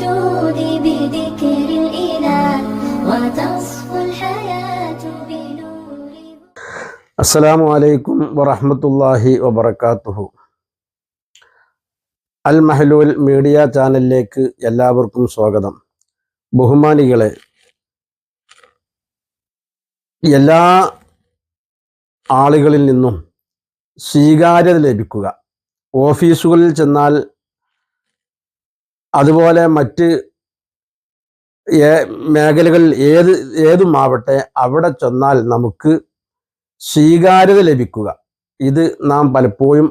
الوجود بذكر الإله وتصفو الحياة بنور. അസ്സലാമു അലൈക്കും വറഹ്മത്തുള്ളാഹി വബറകാതുഹു. അൽ മഹ്ലൂൽ മീഡിയ ചാനലിലേക്ക് എല്ലാവർക്കും സ്വാഗതം. ബഹുമാനികളെ, എല്ലാ ആളുകളിൽ നിന്നും സ്വീകാര്യത ലഭിക്കുക, ഓഫീസുകളിൽ ചെന്നാൽ, അതുപോലെ മറ്റ് മേഖലകളിൽ ഏതുമാവട്ടെ അവിടെ ചെന്നാൽ നമുക്ക് സ്വീകാര്യത ലഭിക്കുക, ഇത് നാം പലരും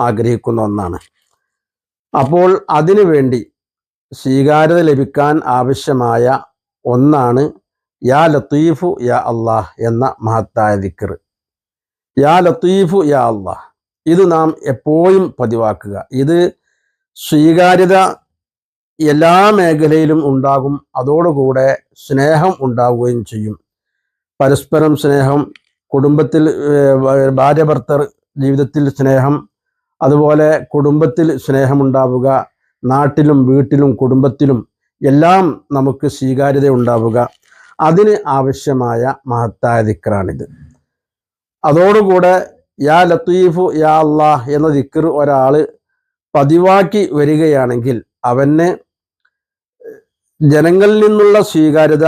ആഗ്രഹിക്കുന്ന ഒന്നാണ്. അപ്പോൾ അതിനു വേണ്ടി സ്വീകാര്യത ലഭിക്കാൻ ആവശ്യമായ ഒന്നാണ് യാ ലത്തീഫു യാ അല്ലാഹ് എന്ന മഹത്തായ ദിക്ർ. യാ ലത്തീഫു യാ അല്ലാഹ്, ഇത് നാം എപ്പോഴും പതിവാക്കുക. ഇത് സ്വീകാര്യത എല്ലാ മേഖലയിലും ഉണ്ടാകും. അതോടുകൂടെ സ്നേഹം ഉണ്ടാവുകയും ചെയ്യും. പരസ്പരം സ്നേഹം, കുടുംബത്തിൽ ഭാര്യ ഭർത്തൃ ജീവിതത്തിൽ സ്നേഹം, അതുപോലെ കുടുംബത്തിൽ സ്നേഹമുണ്ടാവുക, നാട്ടിലും വീട്ടിലും കുടുംബത്തിലും എല്ലാം നമുക്ക് സ്വീകാര്യത ഉണ്ടാവുക. അതിന് ആവശ്യമായ മഹത്തായ ദിക്റാണിത്. അതോടുകൂടെ യാ ലത്തീഫു യാ അല്ലാഹ് എന്ന ദിക്ർ ഒരാൾ പതിവാക്കി വരികയാണെങ്കിൽ അവന് ജനങ്ങളിൽ നിന്നുള്ള സ്വീകാര്യത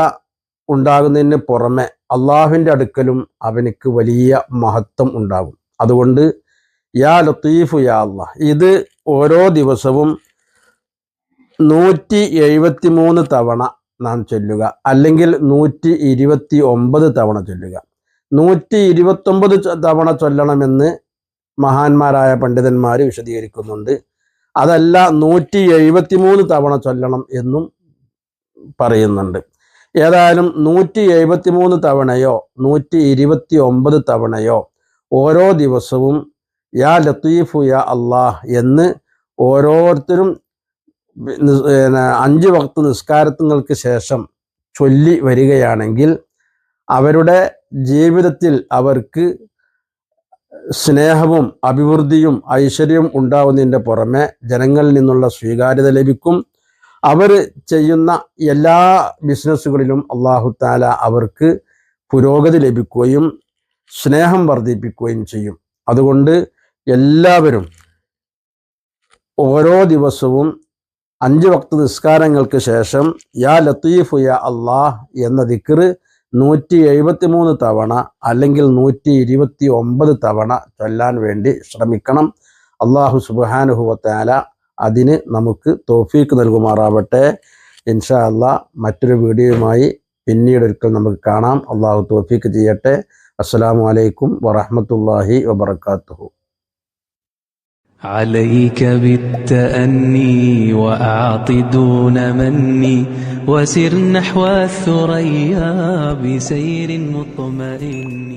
ഉണ്ടാകുന്നതിന് പുറമെ അള്ളാഹുവിൻ്റെ അടുക്കലും അവനക്ക് വലിയ മഹത്വം ഉണ്ടാകും. അതുകൊണ്ട് യാ ലത്തീഫു യാ അല്ലാഹ് ഇത് ഓരോ ദിവസവും 173 തവണ നാം ചൊല്ലുക, അല്ലെങ്കിൽ 129 തവണ ചൊല്ലുക. 129 തവണ ചൊല്ലണമെന്ന് മഹാന്മാരായ പണ്ഡിതന്മാർ വിശദീകരിക്കുന്നുണ്ട്. അതല്ല 173 തവണ ചൊല്ലണം എന്നും പറയുന്നുണ്ട്. ഏതായാലും 173 തവണയോ 129 തവണയോ ഓരോ ദിവസവും യാ ലത്തീഫു യാ അല്ലാഹ് എന്ന് ഓരോരുത്തരും 5 വക്ത് നിസ്കാരങ്ങൾക്ക് ശേഷം ചൊല്ലി വരികയാണെങ്കിൽ അവരുടെ ജീവിതത്തിൽ അവർക്ക് സ്നേഹവും അഭിവൃദ്ധിയും ഐശ്വര്യവും ഉണ്ടാവുന്നതിൻ്റെ പുറമെ ജനങ്ങളിൽ നിന്നുള്ള സ്വീകാര്യത ലഭിക്കും. അവർ ചെയ്യുന്ന എല്ലാ ബിസിനസ്സുകളിലും അല്ലാഹു തആല അവർക്ക് പുരോഗതി ലഭിക്കുകയും സ്നേഹം വർദ്ധിപ്പിക്കുകയും ചെയ്യും. അതുകൊണ്ട് എല്ലാവരും ഓരോ ദിവസവും 5 വക്ത് നിസ്കാരങ്ങൾക്ക് ശേഷം യാ ലത്തീഫു യാ അല്ലാഹ് എന്ന ദിക്ർ 173 തവണ അല്ലെങ്കിൽ 129 തവണ ചൊല്ലാൻ വേണ്ടി ശ്രമിക്കണം. അല്ലാഹു സുബ്ഹാനഹു വ തആല അതിന് നമുക്ക് തൗഫീക്ക് നൽകുമാറാവട്ടെ. ഇൻഷാ അല്ലാഹ് മറ്റൊരു വീഡിയോയുമായി പിന്നീട് ഒരിക്കൽ നമുക്ക് കാണാം. അല്ലാഹു തൗഫീക്ക് ചെയ്യട്ടെ. അസ്സലാമു അലൈക്കും വറഹ്മത്തുള്ളാഹി വബറകാതുഹു. عليك بالتأني وأعط دون مني وسر نحو الثريا بسير مطمئن.